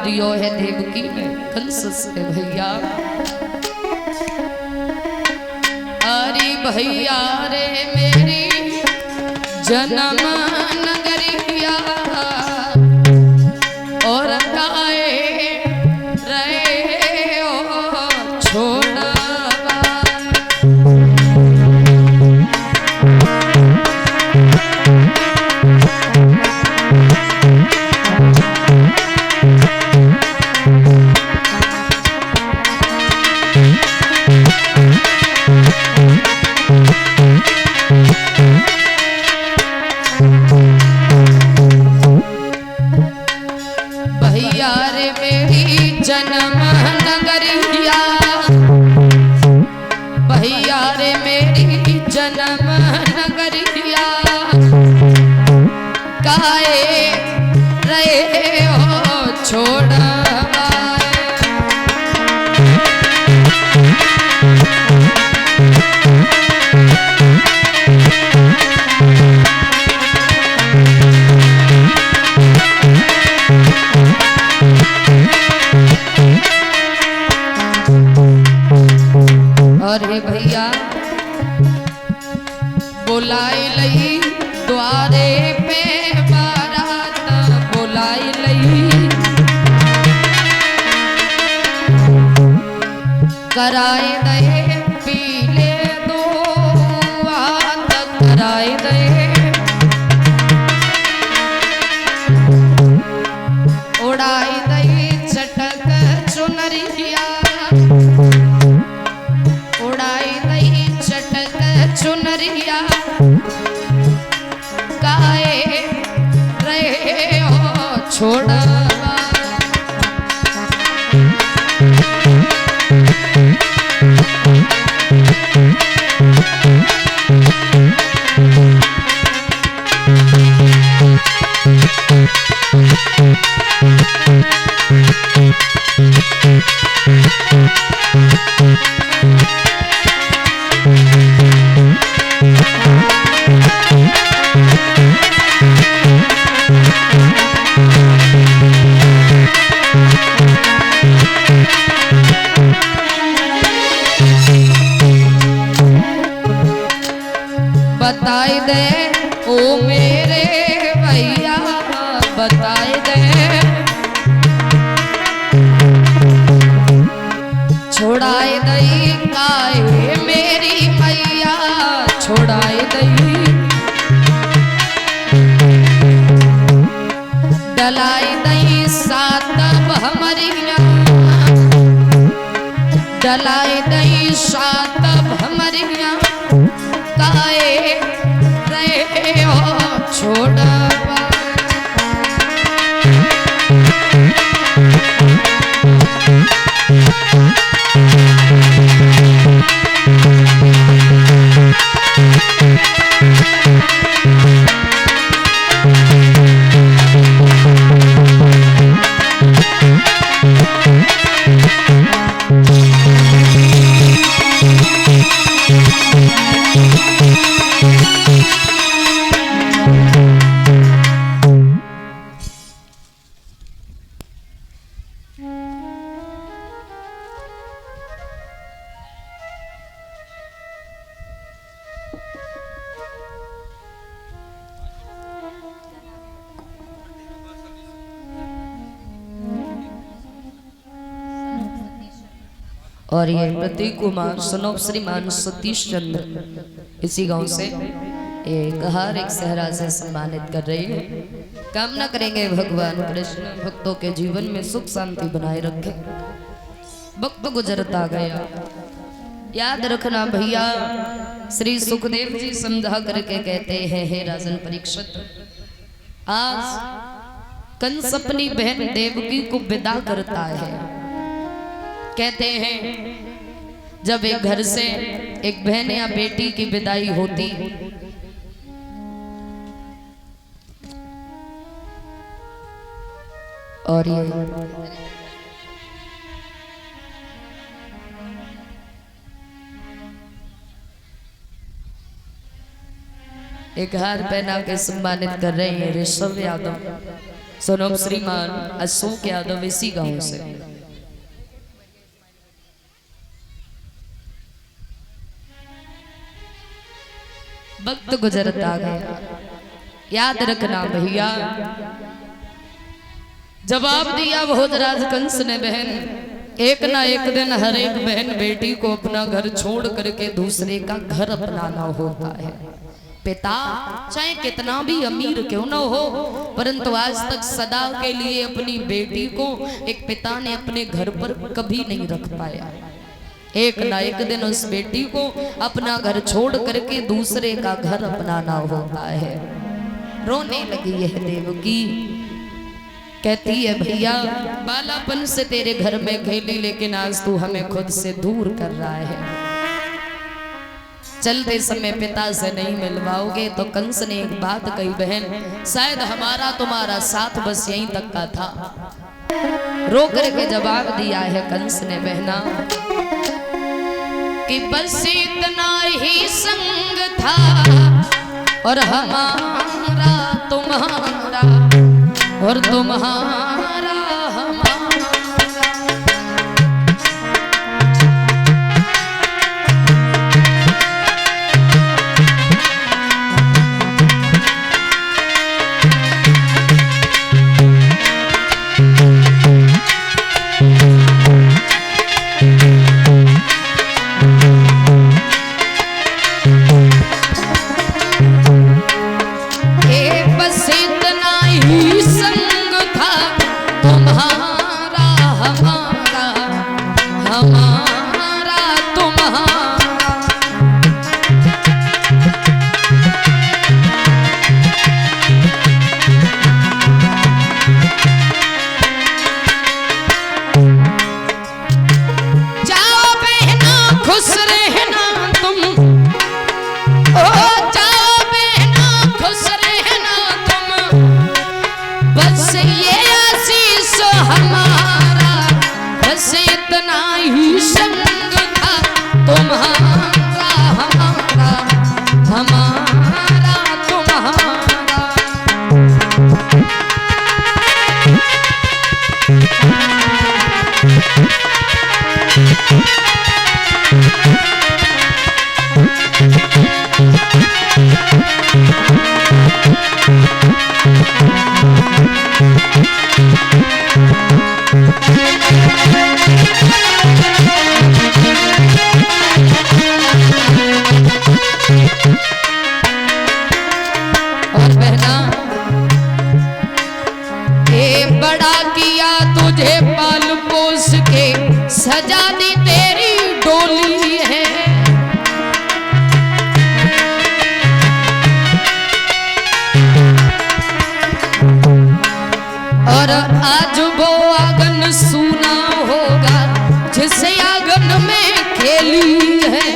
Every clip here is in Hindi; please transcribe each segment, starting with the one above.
दियो है देवकी ने कंस से भैया। अरे भैया रे मेरी जन्म नगरिया और गाए रहे ओ छोड़ा। भैया रे मेरी जन्म नगरिया, भैया रे मेरी जन्म नगरिया काहे रहे हो छोड़ा। अरे भैया बुलाई लई द्वारे पे बारात, बुलाई लई कराए दे पीले दो हाथ, कराए दे उड़ाई दई चटक चुनरिया, उड़ाई दई चटक चुनरिया काहे रहे हो छोड़ा। बताई दे ओ मेरे भैया, बताई दे छोड़ाई दई काहे मेरी मैया, छोड़ाई दई डलाई दई सात भमरिया, डलाई दई सात भमरिया काहे रहे हो छोड़ा। और ये प्रतीक कुमार सनोप श्रीमान सतीश चंद्र इसी गांव से एक हार एक सहरा से सम्मानित कर रहे हैं। कामना करेंगे भगवान कृष्ण भक्तों के जीवन में सुख शांति बनाए रखे। वक्त गुजरता गया, याद रखना भैया, श्री सुखदेव जी समझा करके कहते हैं, हे राजन परीक्षित, आज कंस अपनी बहन देवकी को विदा करता है। कहते हैं जब एक घर से एक बहन या बेटी की विदाई होती और ये एक हार पहना के सम्मानित कर रहे हैं ऋषभ यादव सनम श्रीमान अशोक यादव इसी गांव से। वक्त गुजरता गया, याद रखना भैया, जवाब दिया भोजराज कंस ने बहन, एक ना एक दिन हर एक बहन बेटी को अपना घर छोड़ करके दूसरे का घर अपनाना होता है। पिता चाहे कितना भी अमीर क्यों ना हो, परंतु आज तक सदा के लिए अपनी बेटी को एक पिता ने अपने घर पर कभी नहीं रख पाया। एक ना एक दिन उस बेटी को अपना घर छोड़ करके दूसरे का घर अपनाना होता है। रोने लगी यह देवकी, कहती है भैया बालापन से तेरे घर में खेली, लेकिन आज तू हमें खुद से दूर कर रहा है। चलते समय पिता से नहीं मिलवाओगे तो कंस ने एक बात कही, बहन शायद हमारा तुम्हारा साथ बस यहीं तक का था। रो करके जवाब दिया है कंस ने बहना कि बस इतना ही संग था और हमारा तुम्हारा और तुम्हारा हमारा। सजा दी तेरी डोली है, और आज वो आंगन सूना होगा जिसे आंगन में खेली है।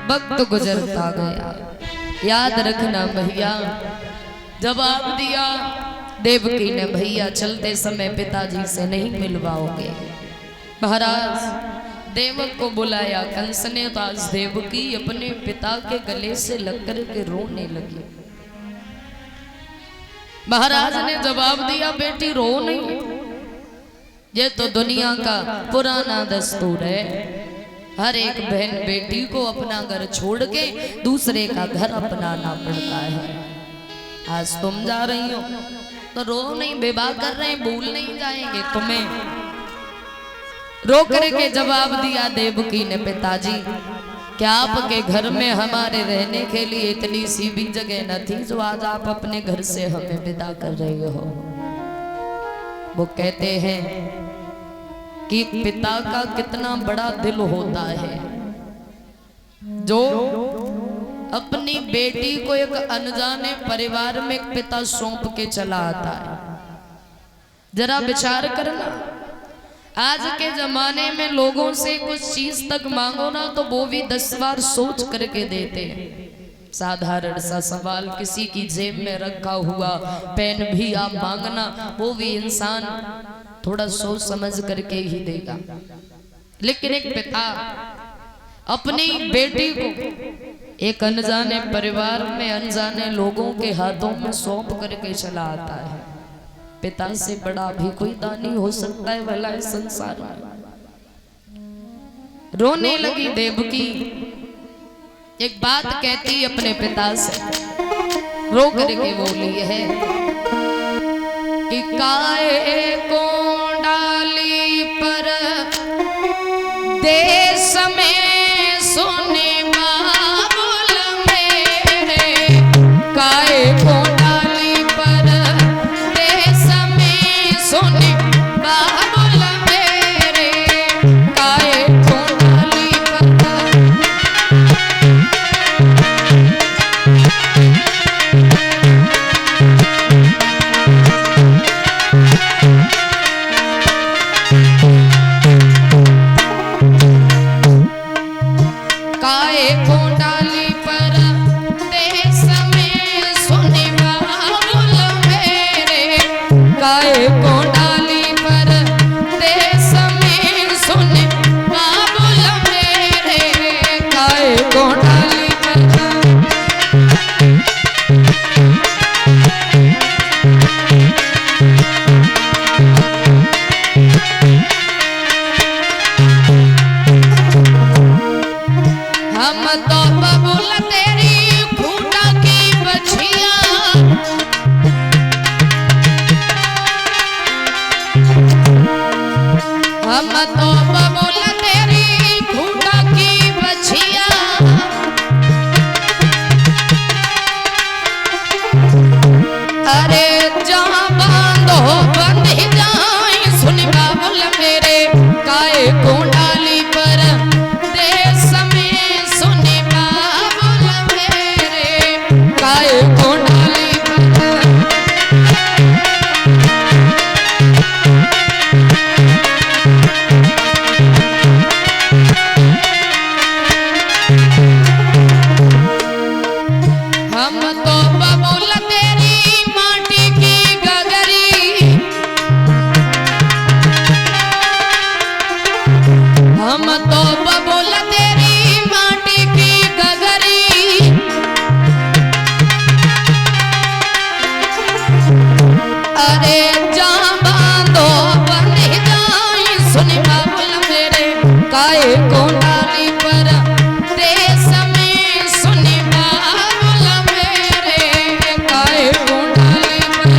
वक्त गुजरता गया, याद रखना भैया, जवाब दिया देवकी ने भैया चलते समय पिताजी से नहीं मिलवाओगे। महाराज देवक को बुलाया कंस ने, तो आज देवकी अपने पिता के गले से लग कर के रोने लगी। महाराज ने जवाब दिया बेटी रो नहीं, ये तो दुनिया का पुराना दस्तूर है। हर एक बहन बेटी को अपना घर छोड़ के दूसरे का घर अपनाना पड़ता है। आज तुम जा रही हो तो रो नहीं, विवाह कर रहे हैं, भूल नहीं जाएंगे तुम्हें। रो करके जवाब दिया देवकी ने पिताजी क्या आपके घर में हमारे रहने के लिए इतनी सी भी जगह न थी जो आज आप अपने घर से हमें विदा कर रहे हो। वो कहते हैं कि पिता का कितना बड़ा दिल होता है जो अपनी बेटी को एक अनजाने परिवार में एक पिता सौंप के चला आता है। जरा विचार करना, आज के जमाने में लोगों से कुछ चीज तक मांगो ना तो वो भी 10 बार सोच करके देते हैं। साधारण सा सवाल किसी की जेब में रखा हुआ पेन भी आप मांगना, वो भी इंसान थोड़ा सोच समझ करके ही देगा। लेकिन एक पिता अपनी बेटी को एक अनजाने परिवार में अनजाने लोगों के हाथों में सौंप करके चला आता है। पिता से बड़ा भी कोई दानी हो सकता है भला इस संसार में। रोने लगी देवकी, एक बात कहती अपने पिता से, रो करके बोली है कि काहे को डाली पर देश में सोने बाबुल मेरे, काहे को डाली पर देश में सोने बाबुल मेरे, काहे को डाली पर। काहे को डाली पर देश में सोने बाबुल मेरे, काहे को डाली पर देश में सोने बाबुल मेरे, काहे को डाली पर। हम तो बबुल तेरी खूंटा की बछिया, हम तो बबुल तेरी खूंटा की बछिया, अरे जहाँ बांधो बंध जाए सुन बाबुल मेरे, काहे को डाली पर देश में सुने बाबुल मेरे, काहे को डाली पर। हम तो बबुल तेरी माटी की गगरी, हम तो बबुल तेरी माटी की गगरी, अरे जहाँ बांधो बंध जाए सुन बाबुल मेरे, काहे को डाली पर देश में सुन बाबुल मेरे, काहे को डाली पर।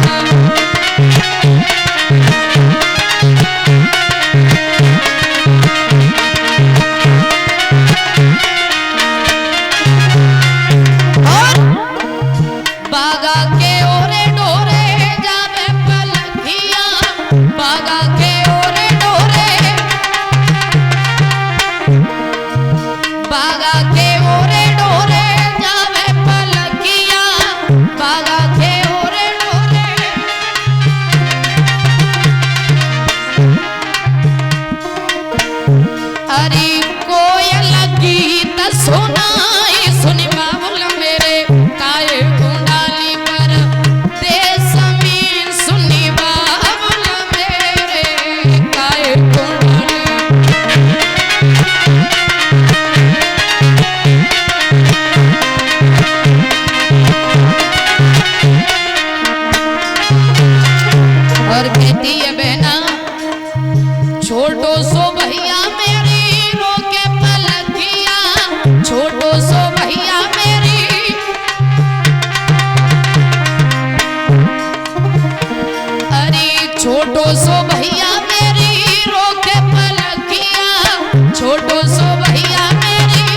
बागा के ओरे डोरे जावे पलखिया, बागा के ओरे डोरे, बागा के ओरे डोरे जावे पलखिया, बागा के ओरे डोरे। अरे कोयल गीत सुनाई सुन बाबुल मेरे, काहे को डाली पर देश में सुनी बाबुल मेरे, काहे को और कहती है बहना, छोटो सो भैया मेरी रोके पलकिया, छोटो सो भैया मेरी, अरे छोटो सो भैया मेरी रोके पलकिया, छोटो सो भैया मेरी,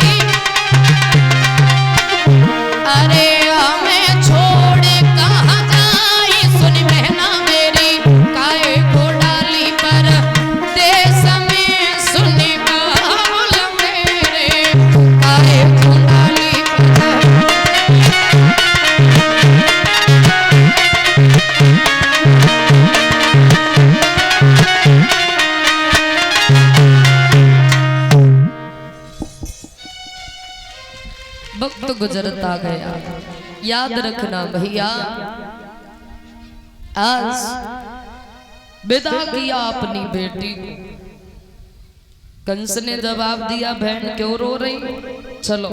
वक्त गुजरता गया, याद रखना भैया। आज विदा किया अपनी बेटी को, कंस ने जवाब दिया बहन क्यों रो रही, चलो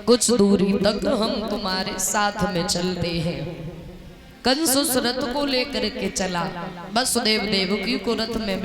कुछ दूरी तक हम तुम्हारे साथ में चलते हैं। कंस उस रथ को लेकर के चला, वसुदेव देवकी को रथ में